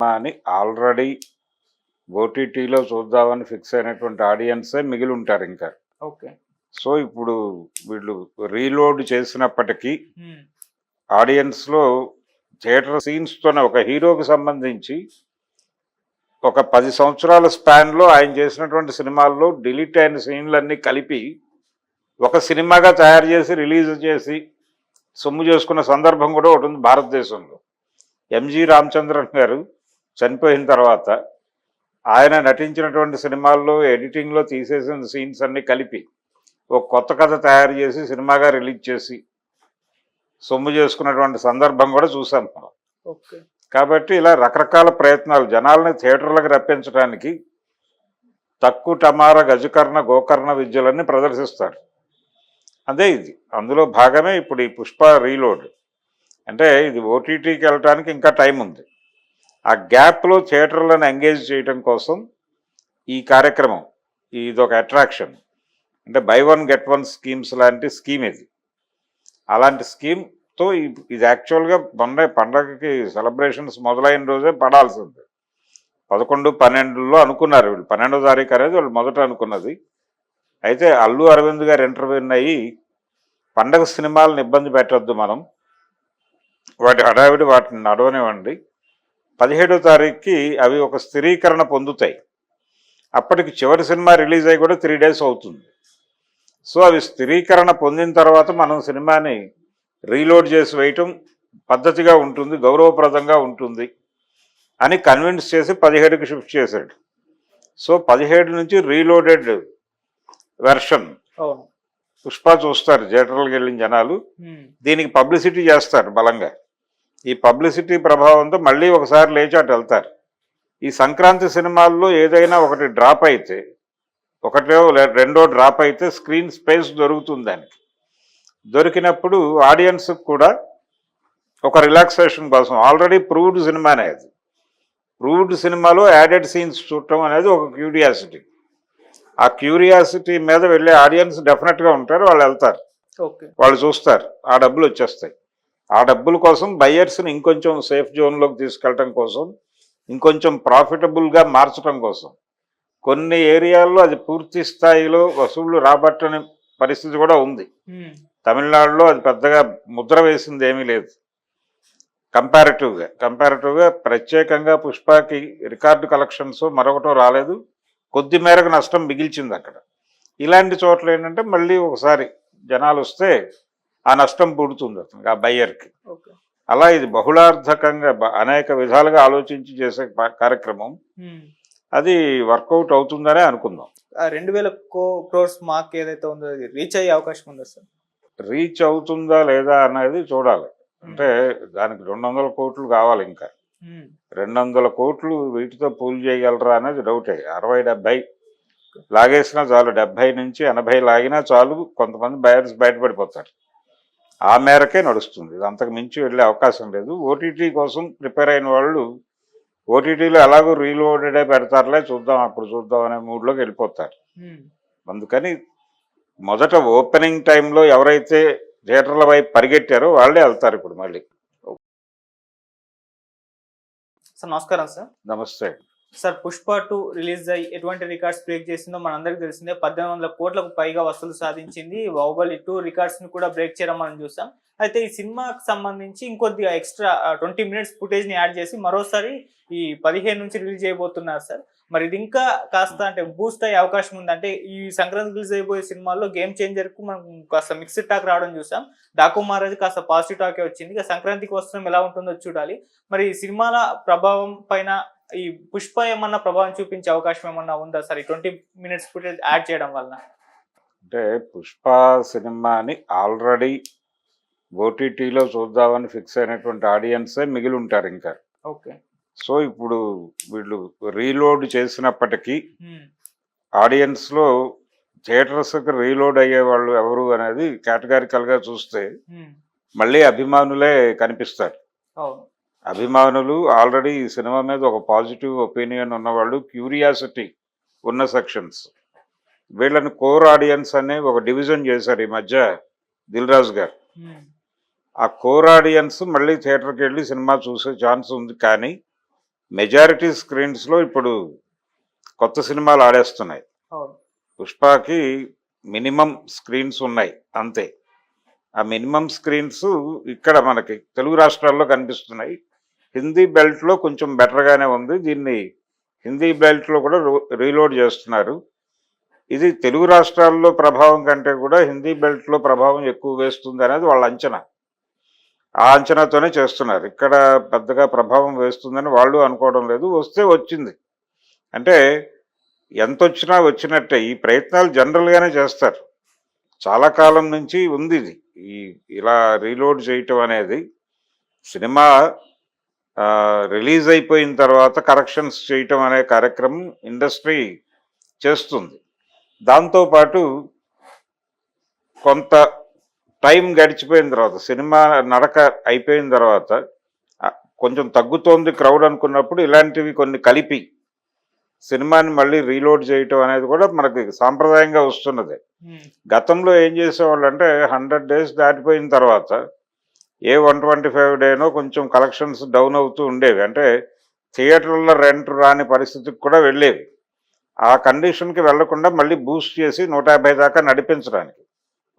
అని ఆల్రెడీ ఓటీటీలో చూద్దామని ఫిక్స్ అయినటువంటి ఆడియన్సే మిగిలి ఉంటారు ఇంకా. ఓకే. సో ఇప్పుడు వీళ్ళు రీలోడ్ చేసినప్పటికీ హ్మ్. ఆడియన్స్లో థియేటర్ సీన్స్తోనే ఒక హీరోకి సంబంధించి ఒక 10 సంవత్సరాల స్పాన్లో ఆయన చేసినటువంటి సినిమాల్లో డిలీట్ అయిన సీన్లన్నీ కలిపి ఒక సినిమాగా తయారు చేసి రిలీజ్ చేసి సొమ్ము చేసుకున్న సందర్భం కూడా ఒకటి ఉంది భారతదేశంలో. ఎంజి రామచంద్రన్ గారు చనిపోయిన తర్వాత ఆయన నటించినటువంటి సినిమాల్లో ఎడిటింగ్లో తీసేసిన సీన్స్ అన్నీ కలిపి ఒక కొత్త కథ తయారు చేసి సినిమాగా రిలీజ్ చేసి సొమ్ము చేసుకున్నటువంటి సందర్భం కూడా చూసాం మనం. ఓకే. కాబట్టి ఇలా రకరకాల ప్రయత్నాలు జనాల్ని థియేటర్లకు రప్పించడానికి తక్కు టమార గజకర్ణ గోకర్ణ విద్యలన్నీ ప్రదర్శిస్తారు. అదే ఇది అందులో భాగమే ఇప్పుడు ఈ పుష్ప రీలోడ్. అంటే ఇది ఓటీటీకి వెళ్ళటానికి ఇంకా టైం ఉంది. ఆ గ్యాప్లో థియేటర్లను ఎంగేజ్ చేయడం కోసం ఈ కార్యక్రమం ఇదొక అట్రాక్షన్. అంటే by one get one schemes లాంటి స్కీమ్ ఇది. అలాంటి స్కీమ్తో ఇది యాక్చువల్గా మొన్న పండగకి సెలబ్రేషన్స్ మొదలైన రోజే పడాల్సింది. 11, 12లో అనుకున్నారు వీళ్ళు. 12వ తారీఖు అనేది వాళ్ళు మొదట అనుకున్నది. అయితే అల్లు అరవింద్ గారు ఇంటర్వ్యూన్ అయ్యి పండగ సినిమాలను ఇబ్బంది పెట్టద్దు మనం, వాటి హడావిడి వాటిని నడవనివ్వండి, 17వ తారీఖుకి అవి ఒక స్థిరీకరణ పొందుతాయి, అప్పటికి చివరి సినిమా రిలీజ్ అయ్యి కూడా 3 days అవుతుంది. సో అవి స్థిరీకరణ పొందిన తర్వాత మనం సినిమాని రీలోడ్ చేసి వేయటం పద్ధతిగా ఉంటుంది, గౌరవప్రదంగా ఉంటుంది అని కన్విన్స్ చేసి 17కి షిఫ్ట్ చేశాడు. సో 17 నుంచి రీలోడెడ్ వెర్షన్ పుష్ప చూస్తారు థియేటర్లకు వెళ్ళిన జనాలు. దీనికి పబ్లిసిటీ చేస్తారు బలంగా. ఈ పబ్లిసిటీ ప్రభావంతో మళ్ళీ ఒకసారి లేచి అటు వెళ్తారు. ఈ సంక్రాంతి సినిమాల్లో ఏదైనా ఒకటి డ్రాప్ అయితే, రెండో డ్రాప్ అయితే స్క్రీన్ స్పేస్ దొరుకుతుంది దానికి. దొరికినప్పుడు ఆడియన్స్కి కూడా ఒక రిలాక్సేషన్ కోసం ఆల్రెడీ ప్రూవ్డ్ సినిమానే అది. ప్రూవ్డ్ సినిమాలో యాడెడ్ సీన్స్ చూడటం అనేది ఒక క్యూరియాసిటీ. ఆ క్యూరియాసిటీ మీద వెళ్ళే ఆడియన్స్ డెఫినెట్గా ఉంటారు, వాళ్ళు వెళ్తారు, వాళ్ళు చూస్తారు, ఆ డబ్బులు వచ్చేస్తాయి. ఆ డబ్బుల కోసం బయ్యర్స్ని ఇంకొంచెం సేఫ్ జోన్లోకి తీసుకెళ్ళటం కోసం, ఇంకొంచెం ప్రాఫిటబుల్గా మార్చడం కోసం కొన్ని ఏరియాల్లో అది పూర్తి స్థాయిలో వసూళ్లు రాబట్టని పరిస్థితి కూడా ఉంది. తమిళనాడులో అది పెద్దగా ముద్ర వేసింది ఏమీ లేదు. కంపారిటివ్గా ప్రత్యేకంగా పుష్పకి రికార్డు కలెక్షన్స్ మరొకటో రాలేదు, కొద్ది మేరకు నష్టం మిగిల్చింది అక్కడ. ఇలాంటి చోట్ల ఏంటంటే మళ్ళీ ఒకసారి జనాలు వస్తే ఆ నష్టం పుడుతుంది అతనికి, ఆ బయ్యర్కి. అలా ఇది బహుళార్థకంగా అనేక విధాలుగా ఆలోచించి చేసే కార్యక్రమం. అది వర్కౌట్ అవుతుందనే అనుకుందాం. 2000 crores మార్క్ ఏదైతే ఉందో అది రీచ్ అయ్యే అవకాశం ఉందా సార్? రీచ్ అవుతుందా లేదా అనేది చూడాలి. అంటే దానికి 200 కోట్లు కావాలి. ఇంకా 200 కోట్లు వీటితో పూల్ చేయగలరా అనేది డౌటే. 60-70 లాగేసినా చాలు, 70 నుంచి 80 లాగినా చాలు, కొంతమంది బయర్స్ బయటపడిపోతారు. ఆ మేరకే నడుస్తుంది, ఇది అంతకు మించి వెళ్ళే అవకాశం లేదు. ఓటీటీ కోసం ప్రిపేర్ అయిన వాళ్ళు ఓటీటీలో ఎలాగో రీలోడెడే పెడతారులే, చూద్దాం అప్పుడు చూద్దాం అనే మూడ్లోకి వెళ్ళిపోతారు. అందుకని మొదట ఓపెనింగ్ టైంలో ఎవరైతే థియేటర్ల వైపు పరిగెట్టారో వాళ్ళే వెళ్తారు ఇప్పుడు మళ్ళీ. సార్ నమస్కారం. సార్ నమస్తే సార్. పుష్ప 2 రిలీజ్ అయ్యి ఎటువంటి రికార్డ్స్ బ్రేక్ చేసిందో మనందరికీ తెలిసిందే. 1800 కోట్లకు పైగా వసూలు సాధించింది. బాహుబలి 2 రికార్డ్స్ ని కూడా బ్రేక్ చేయడం మనం చూసాం. అయితే ఈ సినిమాకి సంబంధించి ఇంకొద్దిగా ఎక్స్ట్రా 20 minutes ఫుటేజ్ ని యాడ్ చేసి మరోసారి ఈ 15 నుంచి రిలీజ్ చేయబోతున్నారు సార్. మరి ఇది ఇంకా కాస్త అంటే బూస్ట్ అయ్యే అవకాశం ఉంది. అంటే ఈ సంక్రాంతి రిలీజ్ అయిపోయే సినిమాల్లో గేమ్ చేంజర్ కు మనం కాస్త మిక్స్డ్ టాక్ రావడం చూసాం. డాకు మహారాజ్ కాస్త పాజిటివ్ టాకే వచ్చింది. ఇక సంక్రాంతికి వస్త్రం ఎలా ఉంటుందో చూడాలి. మరి ఈ సినిమాల ప్రభావం పైన ఈ పుష్ప ఏమన్నా ప్రభావం చూపించే అవకాశం ఏమన్నా ఉందా సార్ ఈ 20 minutes ఫుటేజ్ యాడ్ చేయడం వలన? అంటే పుష్ప సినిమాని ఆల్రెడీ ఓటీటీలో చూద్దామని ఫిక్స్ అయినటువంటి ఆడియన్సే మిగిలి ఉంటారు ఇంకా. ఓకే. సో ఇప్పుడు వీళ్ళు రీలోడ్ చేసినప్పటికీ ఆడియన్స్లో థియేటర్స్కి రీలోడ్ అయ్యే వాళ్ళు ఎవరు అనేది కేటగారికల్గా చూస్తే మళ్ళీ అభిమానులే కనిపిస్తారు. అభిమానులు ఆల్రెడీ ఈ సినిమా మీద ఒక పాజిటివ్ ఒపీనియన్ ఉన్నవాళ్ళు, క్యూరియాసిటీ ఉన్న సెక్షన్స్, వీళ్ళని కోర్ ఆడియన్స్ అనే ఒక డివిజన్ చేశారు ఈ మధ్య దిల్ రాజు గారు. ఆ కోర్ ఆడియన్స్ మళ్ళీ థియేటర్కి వెళ్ళి సినిమా చూసే ఛాన్స్ ఉంది. కానీ మెజారిటీ స్క్రీన్స్లో ఇప్పుడు కొత్త సినిమాలు ఆడేస్తున్నాయి. అవును. పుష్పకి మినిమం స్క్రీన్స్ ఉన్నాయి అంతే. ఆ మినిమం స్క్రీన్స్ ఇక్కడ మనకి తెలుగు రాష్ట్రాల్లో కనిపిస్తున్నాయి. హిందీ బెల్ట్లో కొంచెం బెటర్గానే ఉంది. దీన్ని హిందీ బెల్ట్లో కూడా రీలోడ్ చేస్తున్నారు. ఇది తెలుగు రాష్ట్రాల్లో ప్రభావం కంటే కూడా హిందీ బెల్ట్లో ప్రభావం ఎక్కువ వేస్తుంది అనేది వాళ్ళ అంచనా. ఆ అంచనాతోనే చేస్తున్నారు. ఇక్కడ పెద్దగా ప్రభావం వేస్తుందని వాళ్ళు అనుకోవడం లేదు. వస్తే వచ్చింది అంటే ఎంత వచ్చినా వచ్చినట్టే. ఈ ప్రయత్నాలు జనరల్గానే చేస్తారు. చాలా కాలం నుంచి ఉంది ఇది. ఇలా రీలోడ్ చేయటం అనేది సినిమా రిలీజ్ అయిపోయిన తర్వాత కరెక్షన్స్ చేయటం అనే కార్యక్రమం ఇండస్ట్రీ చేస్తుంది. దాంతోపాటు కొంత టైం గడిచిపోయిన తర్వాత సినిమా నడక అయిపోయిన తర్వాత కొంచెం తగ్గుతోంది క్రౌడ్ అనుకున్నప్పుడు ఇలాంటివి కొన్ని కలిపి సినిమాని మళ్ళీ రీలోడ్ చేయటం అనేది కూడా మనకి సాంప్రదాయంగా వస్తున్నది. గతంలో ఏం చేసేవాళ్ళు అంటే 100 days దాటిపోయిన తర్వాత ఏ 125 డేనో కొంచెం కలెక్షన్స్ డౌన్ అవుతూ ఉండేవి. అంటే థియేటర్ల రెంట్ రాని పరిస్థితికి కూడా వెళ్ళేవి. ఆ కండిషన్కి వెళ్లకుండా మళ్ళీ బూస్ట్ చేసి 150 దాకా నడిపించడానికి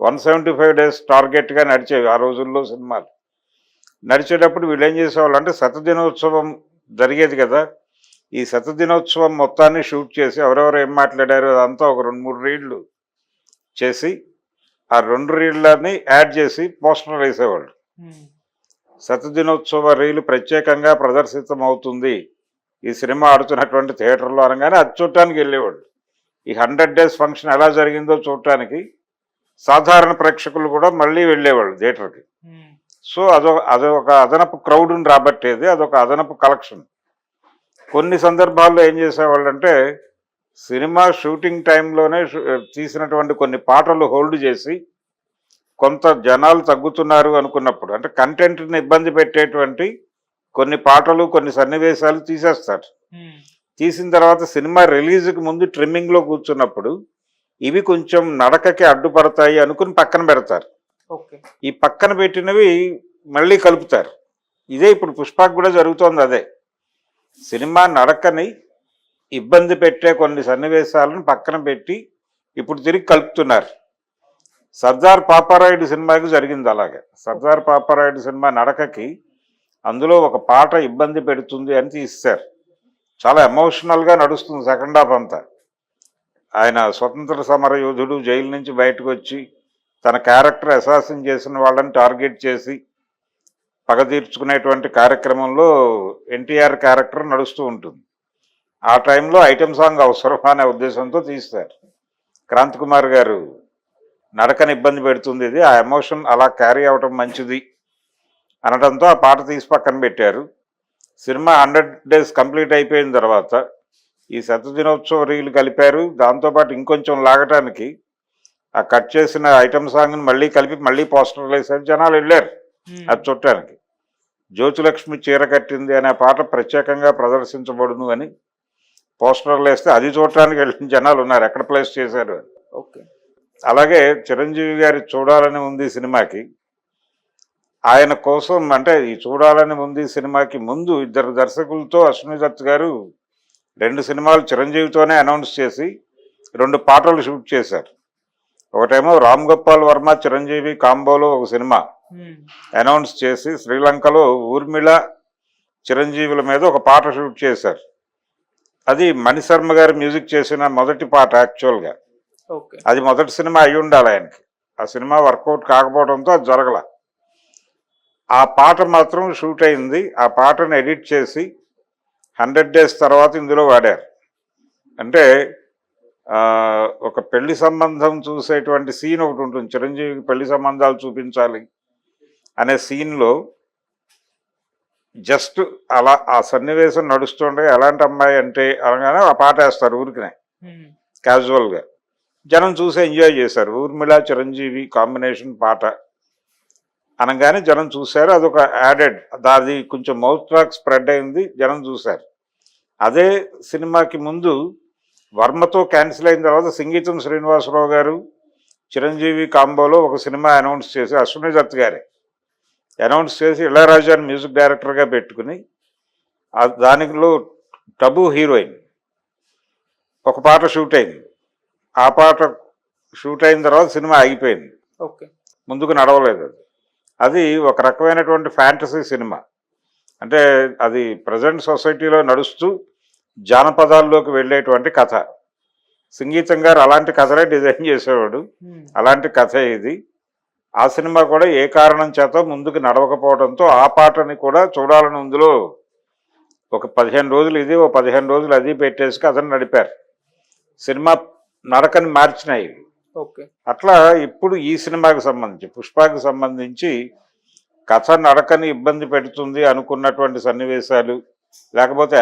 175 days టార్గెట్గా నడిచేవి ఆ రోజుల్లో సినిమాలు. నడిచేటప్పుడు వీళ్ళు ఏం చేసేవాళ్ళు అంటే శతదినోత్సవం జరిగేది కదా, ఈ శతదినోత్సవం మొత్తాన్ని షూట్ చేసి ఎవరెవరు ఏం మాట్లాడారు అదంతా ఒక 2-3 రీళ్లు చేసి ఆ 2 రీళ్లని యాడ్ చేసి పోస్టర్ వేసేవాళ్ళు. శతదినోత్సవ రీలు ప్రత్యేకంగా ప్రదర్శితం అవుతుంది ఈ సినిమా ఆడుతున్నటువంటి థియేటర్లో అనగానే అది చూడటానికి వెళ్ళేవాళ్ళు. ఈ 100 days ఫంక్షన్ ఎలా జరిగిందో చూడటానికి సాధారణ ప్రేక్షకులు కూడా మళ్ళీ వెళ్ళేవాళ్ళు థియేటర్కి. సో అదొక అదనపు క్రౌడ్ని రాబట్టేది, అదొక అదనపు కలెక్షన్. కొన్ని సందర్భాల్లో ఏం చేసేవాళ్ళు అంటే సినిమా షూటింగ్ టైంలోనే తీసినటువంటి కొన్ని పాటలు హోల్డ్ చేసి కొంత జనాలు తగ్గుతున్నారు అనుకున్నప్పుడు అంటే కంటెంట్ని ఇబ్బంది పెట్టేటువంటి కొన్ని పాటలు కొన్ని సన్నివేశాలు తీసేస్తారు. తీసిన తర్వాత సినిమా రిలీజ్కి ముందు ట్రిమ్మింగ్లో కూర్చున్నప్పుడు ఇవి కొంచెం నడకకి అడ్డుపడతాయి అనుకుని పక్కన పెడతారు. ఈ పక్కన పెట్టినవి మళ్ళీ కలుపుతారు. ఇదే ఇప్పుడు పుష్పకు కూడా జరుగుతోంది. అదే సినిమా నడకని ఇబ్బంది పెట్టే కొన్ని సన్నివేశాలను పక్కన పెట్టి ఇప్పుడు తిరిగి కలుపుతున్నారు. సర్దార్ పాపారాయుడు సినిమాకి జరిగింది అలాగే. సర్దార్ పాపారాయుడు సినిమా నడకకి అందులో ఒక పాట ఇబ్బంది పెడుతుంది అని తీస్తారు. చాలా ఎమోషనల్గా నడుస్తుంది సెకండ్ హాఫ్ అంతా. ఆయన స్వతంత్ర సమర యోధుడు జైలు నుంచి బయటకు వచ్చి తన క్యారెక్టర్ అసాసిన్ చేసిన వాళ్ళని టార్గెట్ చేసి పగ తీర్చుకునేటువంటి కార్యక్రమంలో ఎన్టీఆర్ క్యారెక్టర్ నడుస్తూ ఉంటుంది. ఆ టైంలో ఐటెం సాంగ్ అవసరం అనే ఉద్దేశంతో తీస్తారు. క్రాంతి కుమార్ గారు నడకని ఇబ్బంది పెడుతుంది, ఇది ఆ ఎమోషన్ అలా క్యారీ అవ్వటం మంచిది అనడంతో ఆ పాట తీసి పక్కన పెట్టారు. సినిమా 100 days కంప్లీట్ అయిపోయిన తర్వాత ఈ శతదినోత్సవ రీలు కలిపారు. దాంతోపాటు ఇంకొంచెం లాగటానికి ఆ కట్ చేసిన ఐటమ్ సాంగ్ని మళ్ళీ కలిపి మళ్ళీ పోస్టర్లు వేసారు. జనాలు వెళ్ళారు అది చూడటానికి. జ్యోతిలక్ష్మి చీర కట్టింది అనే పాట ప్రత్యేకంగా ప్రదర్శించబడును అని పోస్టర్లు వేస్తే అది చూడటానికి వెళ్ళిన జనాలు ఉన్నారు, ఎక్కడ ప్లేస్ చేశారు అని. అలాగే చిరంజీవి గారి చూడాలని ఉంది సినిమాకి ఆయన కోసం అంటే ఈ చూడాలని ఉంది సినిమాకి ముందు 2 దర్శకులతో అశ్విని దత్ గారు 2 సినిమాలు చిరంజీవితోనే అనౌన్స్ చేసి 2 పాటలు షూట్ చేశారు. ఒకటేమో రామ్ గోపాల్ వర్మ చిరంజీవి కాంబోలో ఒక సినిమా అనౌన్స్ చేసి శ్రీలంకలో ఊర్మిళ చిరంజీవుల మీద ఒక పాట షూట్ చేశారు. అది మణిశర్మ గారు మ్యూజిక్ చేసిన మొదటి పాట. యాక్చువల్గా అది మొదటి సినిమా అయి ఉండాలి ఆయనకి. ఆ సినిమా వర్కౌట్ కాకపోవడంతో అది జరగల. ఆ పాట మాత్రం షూట్ అయింది. ఆ పాటను ఎడిట్ చేసి 100 days తర్వాత ఇందులో వాడారు. అంటే ఒక పెళ్లి సంబంధం చూసేటువంటి సీన్ ఒకటి ఉంటుంది. చిరంజీవికి పెళ్లి సంబంధాలు చూపించాలి అనే సీన్లో జస్ట్ అలా ఆ సన్నివేశం నడుస్తుండగా ఎలాంటి అమ్మాయి అంటే అనగానే ఆ పాట వేస్తారు ఊరికినే క్యాజువల్గా. జనం చూసి ఎంజాయ్ చేశారు. ఊర్మిళ చిరంజీవి కాంబినేషన్ పాట అనగానే జనం చూశారు. అదొక యాడెడ్, అది కొంచెం మౌత్ ట్రాక్ స్ప్రెడ్ అయింది, జనం చూశారు. అదే సినిమాకి ముందు వర్మతో క్యాన్సిల్ అయిన తర్వాత సంగీతం శ్రీనివాసరావు గారు చిరంజీవి కాంబోలో ఒక సినిమా అనౌన్స్ చేసి అశ్విని దత్ గారే అనౌన్స్ చేసి ఇళయరాజాని మ్యూజిక్ డైరెక్టర్గా పెట్టుకుని దానిలో టబు హీరోయిన్ ఒక పాట షూట్ అయింది. ఆ పాట షూట్ అయిన తర్వాత సినిమా ఆగిపోయింది, ఓకే. ముందుకు నడవలేదు. అది ఒక రకమైనటువంటి ఫ్యాంటసీ సినిమా. అంటే అది ప్రజెంట్ సొసైటీలో నడుస్తూ జానపదాల్లోకి వెళ్ళేటువంటి కథ. సంగీతం గారు అలాంటి కథలే డిజైన్ చేసేవాడు, అలాంటి కథ ఇది. ఆ సినిమా కూడా ఏ కారణం చేత ముందుకు నడవకపోవడంతో ఆ పాటని కూడా చూడాలని ఇందులో ఒక 15 రోజులు ఇది, ఓ 15 రోజులు అది పెట్టేసి కథను నడిపారు. సినిమా నడకని మార్చినాయి. ఓకే. అట్లా ఇప్పుడు ఈ సినిమాకి సంబంధించి, పుష్పకి సంబంధించి కథ నడకని ఇబ్బంది పెడుతుంది అనుకున్నటువంటి సన్నివేశాలు, లేకపోతే